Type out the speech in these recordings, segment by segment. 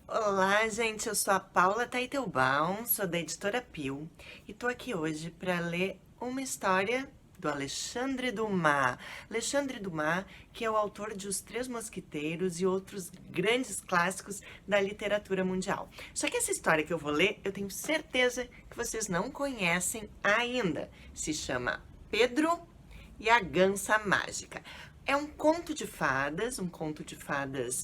Olá, gente. Eu sou a Paula Teitelbaum, sou da Editora Pio e tô aqui hoje para ler uma história do Alexandre Dumas. Alexandre Dumas, que é o autor de Os Três Mosquiteiros e outros grandes clássicos da literatura mundial. Só que essa história que eu vou ler, eu tenho certeza que vocês não conhecem ainda. Se chama Pedro e a Gansa Mágica. É um conto de fadas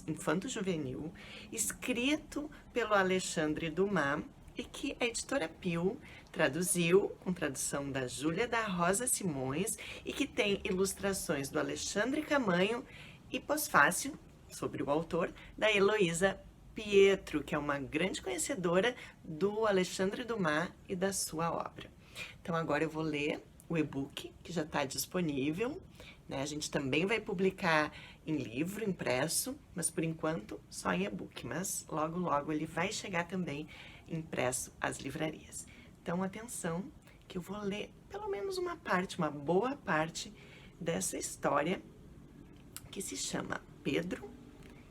infanto-juvenil, escrito pelo Alexandre Dumas e que a Editora Pio traduziu, com tradução da Júlia da Rosa Simões, e que tem ilustrações do Alexandre Camanho e pós-fácil, sobre o autor, da Heloísa Pietro, que é uma grande conhecedora do Alexandre Dumas e da sua obra. Então agora eu vou ler o e-book, que já está disponível, né? A gente também vai publicar em livro, impresso, mas por enquanto só em e-book. Mas logo, logo ele vai chegar também impresso às livrarias. Então, atenção, que eu vou ler pelo menos uma parte, uma boa parte dessa história que se chama Pedro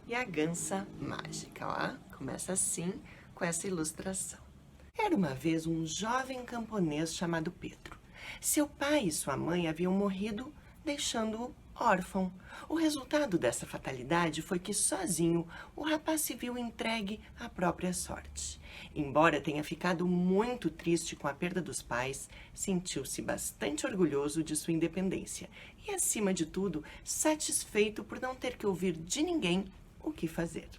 e a Gansa Mágica. Ó, começa assim, com essa ilustração. Era uma vez um jovem camponês chamado Pedro. Seu pai e sua mãe haviam morrido, deixando-o órfão. O resultado dessa fatalidade foi que, sozinho, o rapaz se viu entregue à própria sorte. Embora tenha ficado muito triste com a perda dos pais, sentiu-se bastante orgulhoso de sua independência e, acima de tudo, satisfeito por não ter que ouvir de ninguém o que fazer.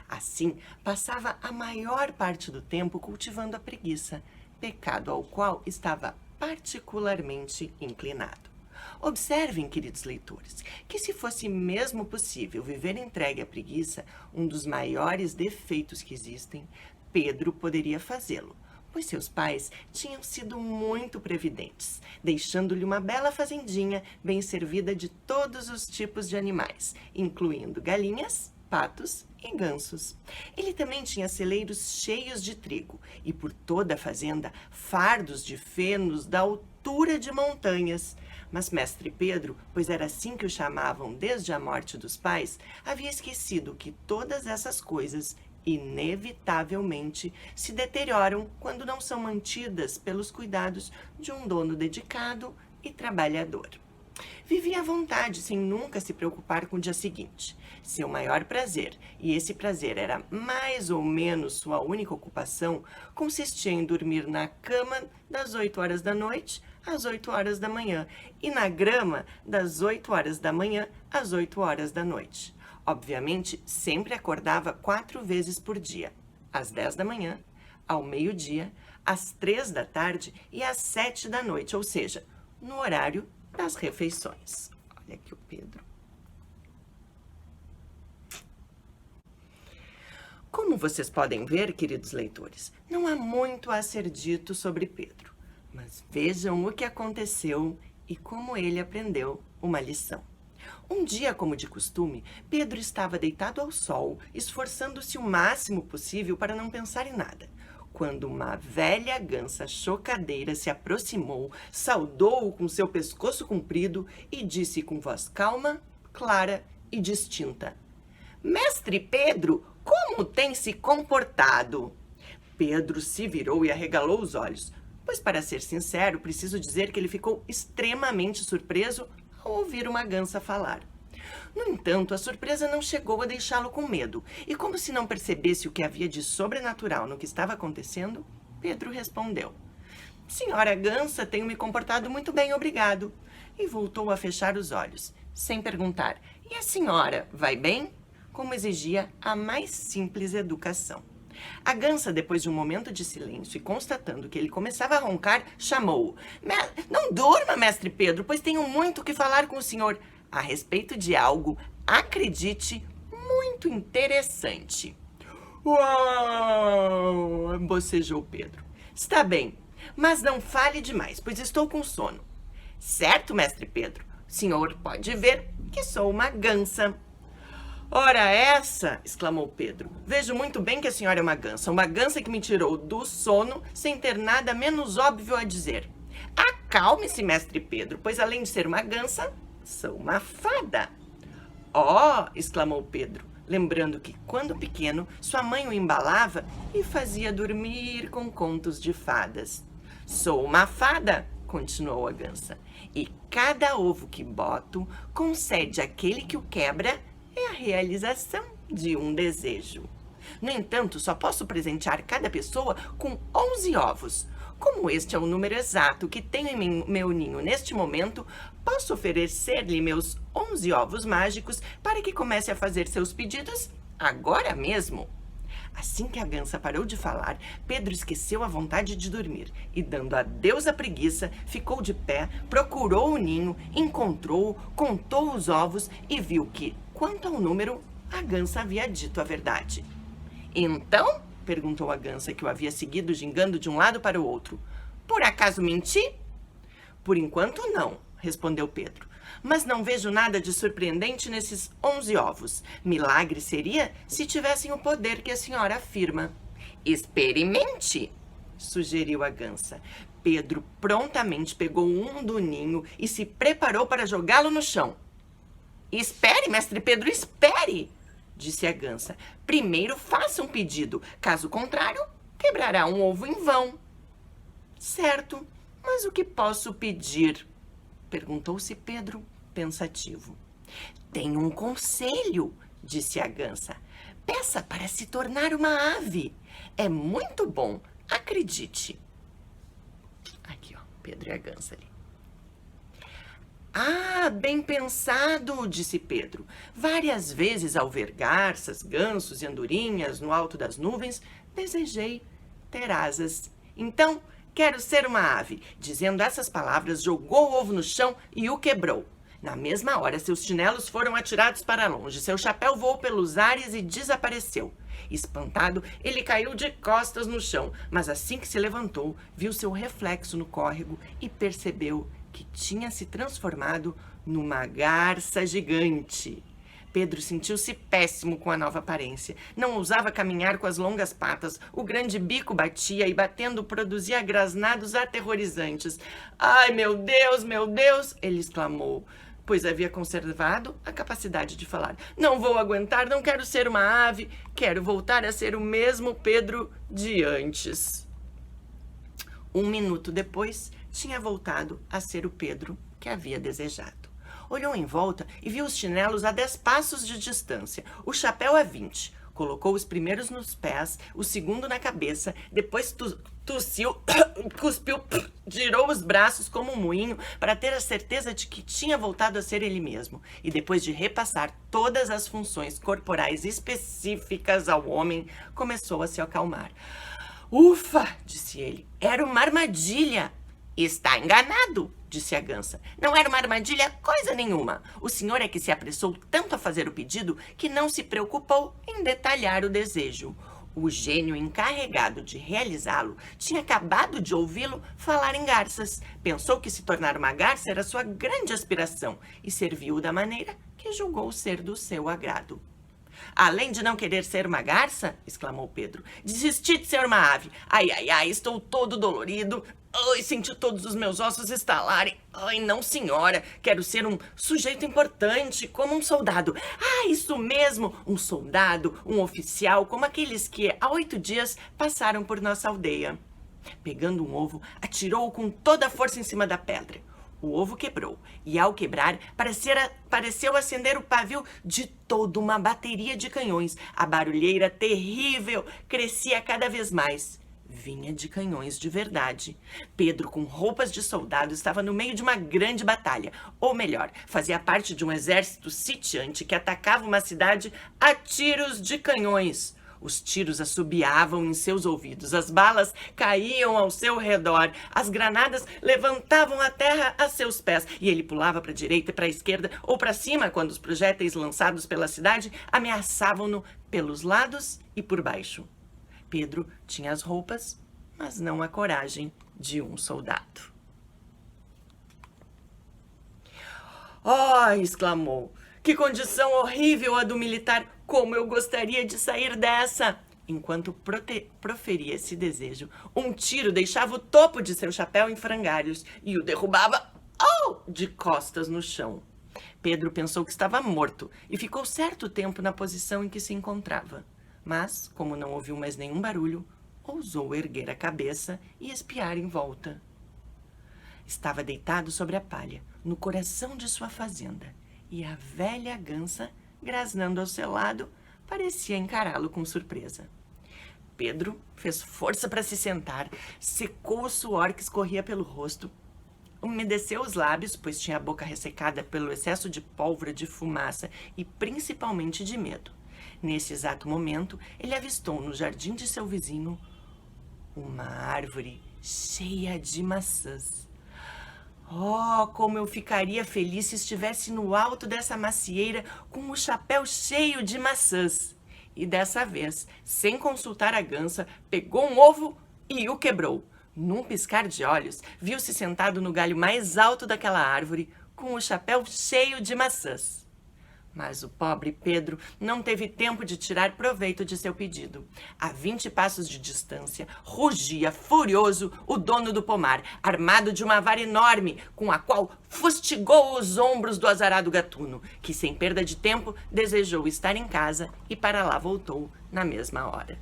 Assim, passava a maior parte do tempo cultivando a preguiça, pecado ao qual estava particularmente inclinado. Observem, queridos leitores, que se fosse mesmo possível viver entregue à preguiça, um dos maiores defeitos que existem, Pedro poderia fazê-lo, pois seus pais tinham sido muito previdentes, deixando-lhe uma bela fazendinha bem servida de todos os tipos de animais, incluindo galinhas, patos e gansos. Ele também tinha celeiros cheios de trigo e por toda a fazenda fardos de fenos da altura de montanhas. Mas mestre Pedro, pois era assim que o chamavam desde a morte dos pais, havia esquecido que todas essas coisas inevitavelmente se deterioram quando não são mantidas pelos cuidados de um dono dedicado e trabalhador. Vivia à vontade, sem nunca se preocupar com o dia seguinte. Seu maior prazer, e esse prazer era mais ou menos sua única ocupação, consistia em dormir na cama das 8 horas da noite às 8 horas da manhã e na grama das 8 horas da manhã às 8 horas da noite. Obviamente, sempre acordava 4 vezes por dia, às 10 da manhã, ao meio-dia, às 3 da tarde e às 7 da noite, ou seja, no horário das refeições. Olha aqui o Pedro. Como vocês podem ver, queridos leitores, não há muito a ser dito sobre Pedro, mas vejam o que aconteceu e como ele aprendeu uma lição. Um dia, como de costume, Pedro estava deitado ao sol, esforçando-se o máximo possível para não pensar em nada, quando uma velha gansa chocadeira se aproximou, saudou-o com seu pescoço comprido e disse com voz calma, clara e distinta: Mestre Pedro, como tem se comportado? Pedro se virou e arregalou os olhos, pois, para ser sincero, preciso dizer que ele ficou extremamente surpreso ao ouvir uma gansa falar. No entanto, a surpresa não chegou a deixá-lo com medo, e como se não percebesse o que havia de sobrenatural no que estava acontecendo, Pedro respondeu: Senhora Gansa, tenho me comportado muito bem, obrigado. E voltou a fechar os olhos, sem perguntar: E a senhora, vai bem? Como exigia a mais simples educação. A gansa, depois de um momento de silêncio e constatando que ele começava a roncar, chamou-o. Não durma, mestre Pedro, pois tenho muito o que falar com o senhor a respeito de algo, acredite, muito interessante. Uau! Bocejou Pedro. Está bem, mas não fale demais, pois estou com sono. Certo, mestre Pedro, o senhor pode ver que sou uma gansa. Ora essa, exclamou Pedro, vejo muito bem que a senhora é uma gansa que me tirou do sono sem ter nada menos óbvio a dizer. Acalme-se, mestre Pedro, pois além de ser uma gansa, sou uma fada. Oh, exclamou Pedro, lembrando que, quando pequeno, sua mãe o embalava e fazia dormir com contos de fadas. Sou uma fada, continuou a gansa, e cada ovo que boto concede àquele que o quebra é a realização de um desejo. No entanto, só posso presentear cada pessoa com 11 ovos. Como este é o número exato que tenho em meu ninho neste momento, posso oferecer-lhe meus 11 ovos mágicos para que comece a fazer seus pedidos agora mesmo. Assim que a gansa parou de falar, Pedro esqueceu a vontade de dormir e, dando adeus à preguiça, ficou de pé, procurou o ninho, encontrou-o, contou os ovos e viu que, quanto ao número, a gansa havia dito a verdade. Então? Perguntou a gansa, que o havia seguido gingando de um lado para o outro. Por acaso menti? Por enquanto não, respondeu Pedro. Mas não vejo nada de surpreendente nesses 11 ovos. Milagre seria se tivessem o poder que a senhora afirma. Experimente, sugeriu a gansa. Pedro prontamente pegou um do ninho e se preparou para jogá-lo no chão. Espere, mestre Pedro, espere! Disse a gansa. Primeiro faça um pedido, caso contrário, quebrará um ovo em vão. Certo, mas o que posso pedir? Perguntou-se Pedro, pensativo. Tenho um conselho, disse a gansa. Peça para se tornar uma ave. É muito bom, acredite. Aqui, ó, Pedro e a gansa ali. Ah, bem pensado, disse Pedro. Várias vezes, ao ver garças, gansos e andorinhas no alto das nuvens, desejei ter asas. Então, quero ser uma ave. Dizendo essas palavras, jogou o ovo no chão e o quebrou. Na mesma hora, seus chinelos foram atirados para longe. Seu chapéu voou pelos ares e desapareceu. Espantado, ele caiu de costas no chão, mas assim que se levantou, viu seu reflexo no córrego e percebeu que tinha se transformado numa garça gigante. Pedro sentiu-se péssimo com a nova aparência. Não ousava caminhar com as longas patas. O grande bico batia e, batendo, produzia grasnados aterrorizantes. Ai, meu Deus! Ele exclamou, pois havia conservado a capacidade de falar. Não vou aguentar, não quero ser uma ave. Quero voltar a ser o mesmo Pedro de antes. 1 minuto depois, tinha voltado a ser o Pedro que havia desejado. Olhou em volta e viu os chinelos a 10 passos de distância, o chapéu a 20. Colocou os primeiros nos pés, o segundo na cabeça, depois tossiu, cuspiu, girou os braços como um moinho para ter a certeza de que tinha voltado a ser ele mesmo. E depois de repassar todas as funções corporais específicas ao homem, começou a se acalmar. Ufa, disse ele, era uma armadilha. Está enganado, disse a gansa. Não era uma armadilha coisa nenhuma. O senhor é que se apressou tanto a fazer o pedido que não se preocupou em detalhar o desejo. O gênio encarregado de realizá-lo tinha acabado de ouvi-lo falar em garças. Pensou que se tornar uma garça era sua grande aspiração e serviu-o da maneira que julgou ser do seu agrado. Além de não querer ser uma garça, exclamou Pedro, desisti de ser uma ave. Ai, estou todo dolorido. Ai, senti todos os meus ossos estalarem. Ai, não, senhora, quero ser um sujeito importante, como um soldado. Ah, isso mesmo, um soldado, um oficial, como aqueles que há 8 dias passaram por nossa aldeia. Pegando um ovo, atirou-o com toda a força em cima da pedra. O ovo quebrou, e ao quebrar, pareceu acender o pavio de toda uma bateria de canhões. A barulheira terrível crescia cada vez mais. Vinha de canhões de verdade. Pedro, com roupas de soldado, estava no meio de uma grande batalha. Ou melhor, fazia parte de um exército sitiante que atacava uma cidade a tiros de canhões. Os tiros assobiavam em seus ouvidos, as balas caíam ao seu redor, as granadas levantavam a terra a seus pés e ele pulava para a direita e para a esquerda ou para cima quando os projéteis lançados pela cidade ameaçavam-no pelos lados e por baixo. Pedro tinha as roupas, mas não a coragem de um soldado. Oh, exclamou, que condição horrível a do militar! Como eu gostaria de sair dessa! Enquanto proferia esse desejo, um tiro deixava o topo de seu chapéu em frangalhos e o derrubava de costas no chão. Pedro pensou que estava morto e ficou certo tempo na posição em que se encontrava. Mas, como não ouviu mais nenhum barulho, ousou erguer a cabeça e espiar em volta. Estava deitado sobre a palha, no coração de sua fazenda, e a velha gansa, grasnando ao seu lado, parecia encará-lo com surpresa. Pedro fez força para se sentar, secou o suor que escorria pelo rosto, umedeceu os lábios, pois tinha a boca ressecada pelo excesso de pólvora, de fumaça e principalmente de medo. Nesse exato momento, ele avistou no jardim de seu vizinho uma árvore cheia de maçãs. Oh, como eu ficaria feliz se estivesse no alto dessa macieira com o chapéu cheio de maçãs. E dessa vez, sem consultar a gansa, pegou um ovo e o quebrou. Num piscar de olhos, viu-se sentado no galho mais alto daquela árvore, com o chapéu cheio de maçãs. Mas o pobre Pedro não teve tempo de tirar proveito de seu pedido. A 20 passos de distância, rugia furioso o dono do pomar, armado de uma vara enorme, com a qual fustigou os ombros do azarado gatuno, que sem perda de tempo desejou estar em casa e para lá voltou na mesma hora.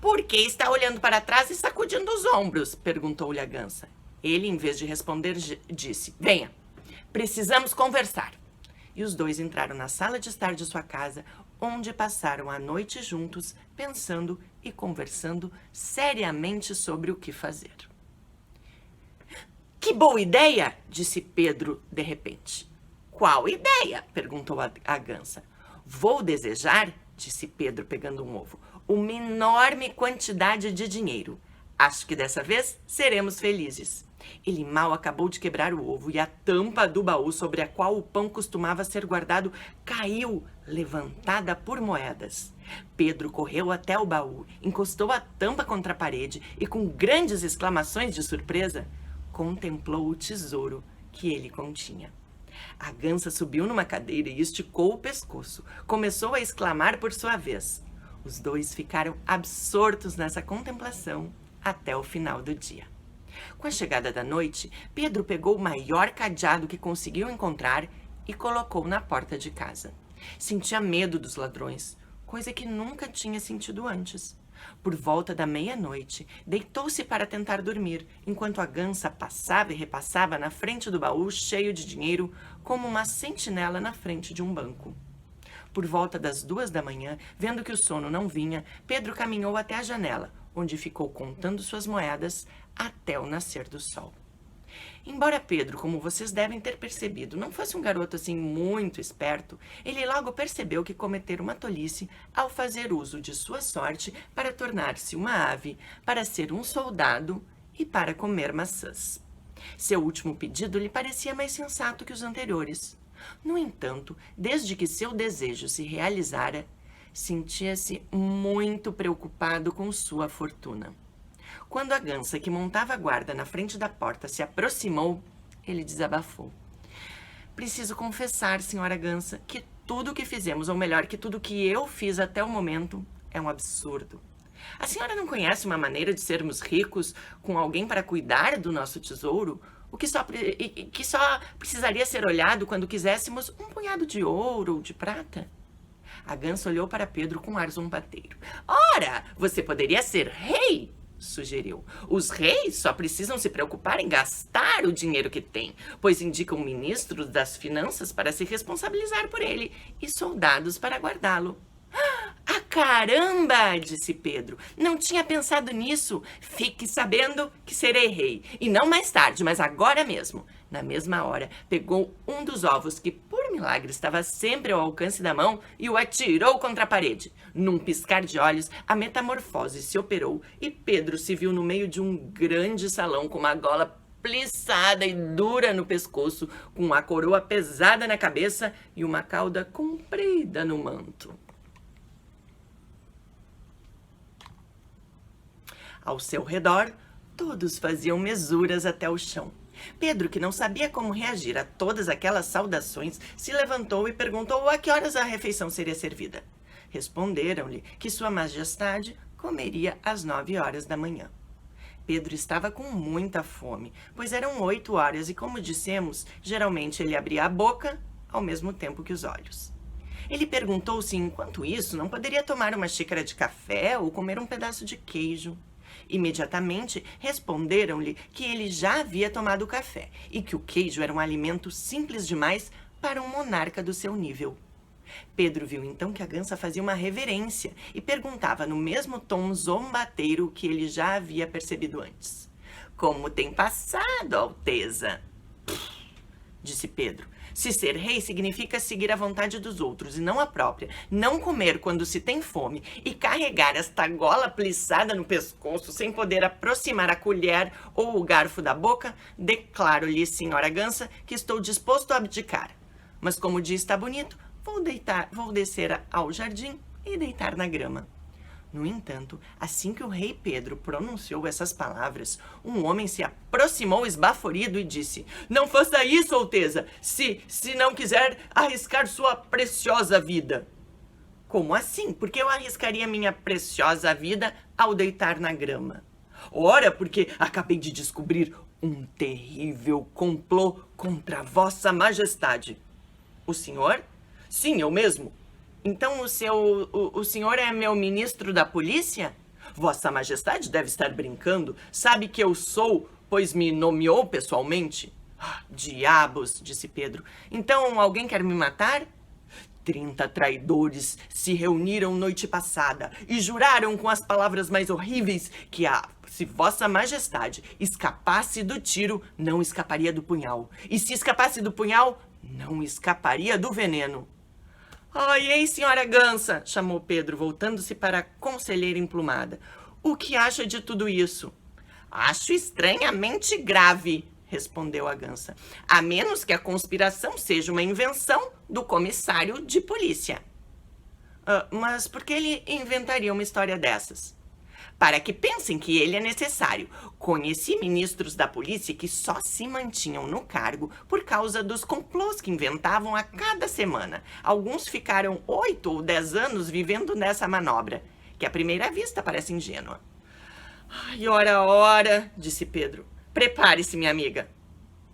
"Por que está olhando para trás e sacudindo os ombros?" perguntou-lhe a gansa. Ele, em vez de responder, disse: "Venha, precisamos conversar." E os dois entraram na sala de estar de sua casa, onde passaram a noite juntos, pensando e conversando seriamente sobre o que fazer. "Que boa ideia!" disse Pedro de repente. "Qual ideia?" perguntou a gansa. "Vou desejar", disse Pedro pegando um ovo, "uma enorme quantidade de dinheiro. Acho que dessa vez seremos felizes." Ele mal acabou de quebrar o ovo e a tampa do baú sobre a qual o pão costumava ser guardado caiu, levantada por moedas. Pedro correu até o baú, encostou a tampa contra a parede e, com grandes exclamações de surpresa, contemplou o tesouro que ele continha. A gansa subiu numa cadeira e esticou o pescoço. Começou a exclamar por sua vez. Os dois ficaram absortos nessa contemplação até o final do dia. Com a chegada da noite, Pedro pegou o maior cadeado que conseguiu encontrar e colocou na porta de casa. Sentia medo dos ladrões, coisa que nunca tinha sentido antes. Por volta da meia-noite, deitou-se para tentar dormir, enquanto a gansa passava e repassava na frente do baú cheio de dinheiro, como uma sentinela na frente de um banco. Por volta das 2 da manhã, vendo que o sono não vinha, Pedro caminhou até a janela, onde ficou contando suas moedas até o nascer do sol. Embora Pedro, como vocês devem ter percebido, não fosse um garoto assim muito esperto, ele logo percebeu que cometera uma tolice ao fazer uso de sua sorte para tornar-se uma ave, para ser um soldado e para comer maçãs. Seu último pedido lhe parecia mais sensato que os anteriores. No entanto, desde que seu desejo se realizara, sentia-se muito preocupado com sua fortuna. Quando a gansa que montava guarda na frente da porta se aproximou, ele desabafou. "Preciso confessar, senhora gansa, que tudo o que fizemos, ou melhor, que tudo o que eu fiz até o momento, é um absurdo. A senhora não conhece uma maneira de sermos ricos com alguém para cuidar do nosso tesouro? O que só precisaria ser olhado quando quiséssemos um punhado de ouro ou de prata?" A gansa olhou para Pedro com ar zombateiro. "Ora, você poderia ser rei", sugeriu. "Os reis só precisam se preocupar em gastar o dinheiro que têm, pois indicam ministros das finanças para se responsabilizar por ele e soldados para guardá-lo." "Ah, caramba!" disse Pedro. "Não tinha pensado nisso. Fique sabendo que serei rei. E não mais tarde, mas agora mesmo." Na mesma hora, pegou um dos ovos que, por milagre, estava sempre ao alcance da mão e o atirou contra a parede. Num piscar de olhos, a metamorfose se operou e Pedro se viu no meio de um grande salão com uma gola plissada e dura no pescoço, com uma coroa pesada na cabeça e uma cauda comprida no manto. Ao seu redor, todos faziam mesuras até o chão. Pedro, que não sabia como reagir a todas aquelas saudações, se levantou e perguntou a que horas a refeição seria servida. Responderam-lhe que Sua Majestade comeria às 9 horas da manhã. Pedro estava com muita fome, pois eram 8 horas e, como dissemos, geralmente ele abria a boca ao mesmo tempo que os olhos. Ele perguntou se, enquanto isso, não poderia tomar uma xícara de café ou comer um pedaço de queijo. Imediatamente responderam-lhe que ele já havia tomado café e que o queijo era um alimento simples demais para um monarca do seu nível. Pedro viu então que a gança fazia uma reverência e perguntava no mesmo tom zombateiro que ele já havia percebido antes. Como tem passado, Alteza? Disse Pedro. Se ser rei significa seguir a vontade dos outros e não a própria, não comer quando se tem fome e carregar esta gola plissada no pescoço sem poder aproximar a colher ou o garfo da boca, declaro-lhe, senhora gança, que estou disposto a abdicar. Mas como o dia está bonito, vou descer ao jardim e deitar na grama. No entanto, assim que o rei Pedro pronunciou essas palavras, um homem se aproximou esbaforido e disse: Não faça isso, Alteza, se não quiser arriscar sua preciosa vida. Como assim? Por que eu arriscaria minha preciosa vida ao deitar na grama? Ora, porque acabei de descobrir um terrível complô contra Vossa Majestade. O senhor? Sim, eu mesmo. Então o senhor é meu ministro da polícia? Vossa Majestade deve estar brincando. Sabe que eu sou, pois me nomeou pessoalmente? Diabos, disse Pedro. Então alguém quer me matar? 30 traidores se reuniram noite passada e juraram com as palavras mais horríveis que se Vossa Majestade escapasse do tiro, não escaparia do punhal. E se escapasse do punhal, não escaparia do veneno. Ai, ei, senhora Gança, chamou Pedro, voltando-se para a conselheira emplumada. O que acha de tudo isso? Acho estranhamente grave, respondeu a Gança. A menos que a conspiração seja uma invenção do comissário de polícia. Mas por que ele inventaria uma história dessas? Para que pensem que ele é necessário. Conheci ministros da polícia que só se mantinham no cargo por causa dos complôs que inventavam a cada semana. Alguns ficaram 8 ou 10 anos vivendo nessa manobra, que à primeira vista parece ingênua. Ai, ora, disse Pedro. Prepare-se, minha amiga.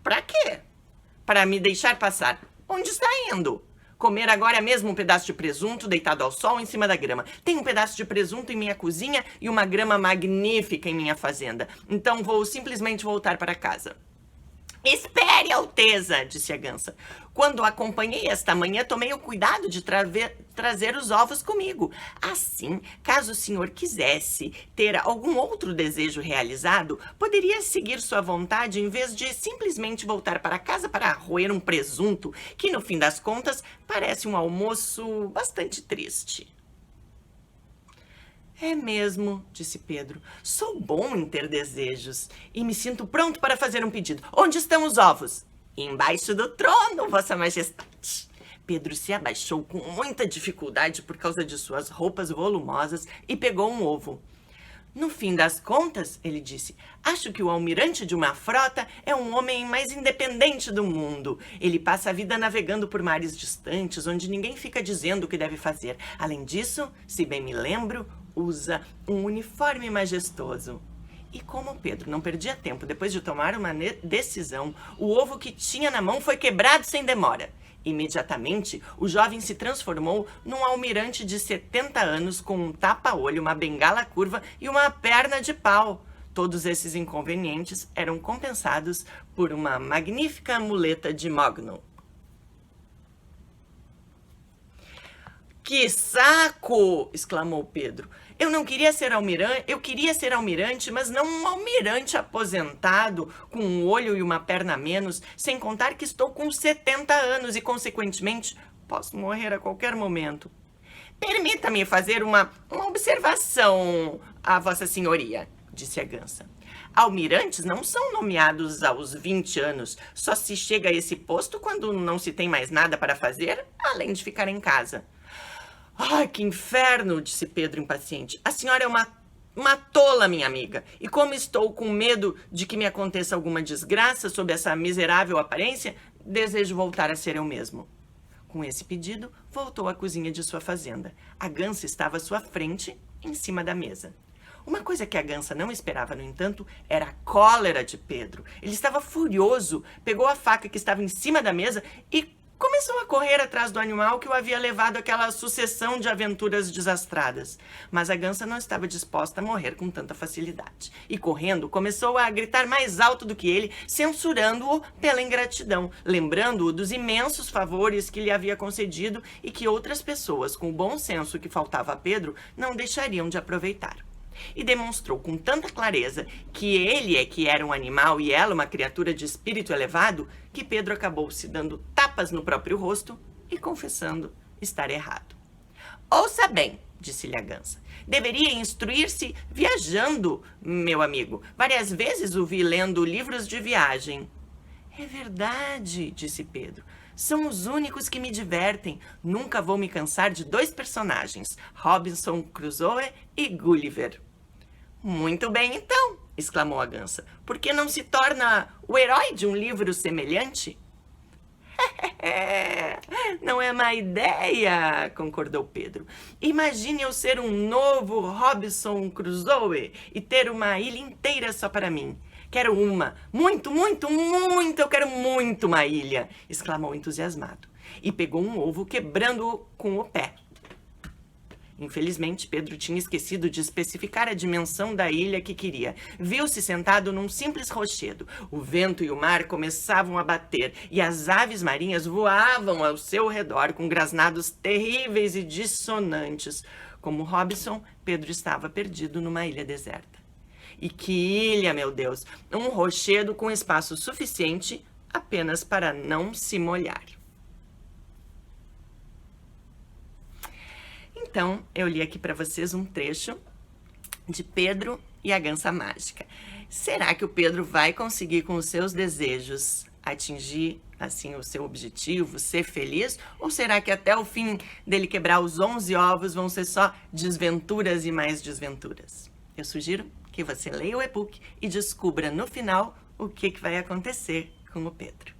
Para quê? Para me deixar passar. Onde está indo? Comer agora mesmo um pedaço de presunto deitado ao sol em cima da grama. Tem um pedaço de presunto em minha cozinha e uma grama magnífica em minha fazenda. Então vou simplesmente voltar para casa. Espere, Alteza, disse a Gança. Quando a acompanhei esta manhã, tomei o cuidado de trazer os ovos comigo. Assim, caso o senhor quisesse ter algum outro desejo realizado, poderia seguir sua vontade em vez de simplesmente voltar para casa para roer um presunto, que no fim das contas parece um almoço bastante triste. É mesmo, disse Pedro. Sou bom em ter desejos e me sinto pronto para fazer um pedido. Onde estão os ovos? Embaixo do trono, Vossa Majestade. Pedro se abaixou com muita dificuldade por causa de suas roupas volumosas e pegou um ovo. No fim das contas, ele disse, acho que o almirante de uma frota é um homem mais independente do mundo. Ele passa a vida navegando por mares distantes, onde ninguém fica dizendo o que deve fazer. Além disso, se bem me lembro, usa um uniforme majestoso. E como Pedro não perdia tempo depois de tomar uma decisão, o ovo que tinha na mão foi quebrado sem demora. Imediatamente, o jovem se transformou num almirante de 70 anos com um tapa-olho, uma bengala curva e uma perna de pau. Todos esses inconvenientes eram compensados por uma magnífica muleta de mogno. Que saco! Exclamou Pedro. Eu queria ser almirante, mas não um almirante aposentado, com um olho e uma perna a menos, sem contar que estou com 70 anos e, consequentemente, posso morrer a qualquer momento. Permita-me fazer uma observação a Vossa Senhoria, disse a Gança. Almirantes não são nomeados aos 20 anos, só se chega a esse posto quando não se tem mais nada para fazer, além de ficar em casa. Ai, que inferno, disse Pedro impaciente. A senhora é uma tola, minha amiga. E como estou com medo de que me aconteça alguma desgraça sob essa miserável aparência, desejo voltar a ser eu mesmo. Com esse pedido, voltou à cozinha de sua fazenda. A Gança estava à sua frente, em cima da mesa. Uma coisa que a Gansa não esperava, no entanto, era a cólera de Pedro. Ele estava furioso, pegou a faca que estava em cima da mesa e começou a correr atrás do animal que o havia levado àquela sucessão de aventuras desastradas. Mas a Gansa não estava disposta a morrer com tanta facilidade. E correndo, começou a gritar mais alto do que ele, censurando-o pela ingratidão, lembrando-o dos imensos favores que lhe havia concedido e que outras pessoas, com o bom senso que faltava a Pedro, não deixariam de aproveitar. E demonstrou com tanta clareza que ele é que era um animal e ela uma criatura de espírito elevado, que Pedro acabou se dando tapas no próprio rosto e confessando estar errado. Ouça bem, disse-lhe a Gansa, deveria instruir-se viajando, meu amigo. Várias vezes o vi lendo livros de viagem. É verdade, disse Pedro. São os únicos que me divertem. Nunca vou me cansar de 2 personagens, Robinson Crusoe e Gulliver. Muito bem, então, exclamou a Gansa. Por que não se torna o herói de um livro semelhante? Não é má ideia, concordou Pedro. Imagine eu ser um novo Robinson Crusoe e ter uma ilha inteira só para mim. Quero uma, muito, eu quero muito uma ilha, exclamou entusiasmado. E pegou um ovo, quebrando-o com o pé. Infelizmente, Pedro tinha esquecido de especificar a dimensão da ilha que queria. Viu-se sentado num simples rochedo. O vento e o mar começavam a bater, e as aves marinhas voavam ao seu redor com grasnados terríveis e dissonantes. Como Robinson, Pedro estava perdido numa ilha deserta. E que ilha, meu Deus! Um rochedo com espaço suficiente apenas para não se molhar. Então, eu li aqui para vocês um trecho de Pedro e a Gansa Mágica. Será que o Pedro vai conseguir, com os seus desejos, atingir assim o seu objetivo, ser feliz? Ou será que até o fim dele quebrar os 11 ovos vão ser só desventuras e mais desventuras? Eu sugiro que você leia o e-book e descubra no final o que vai acontecer com o Pedro.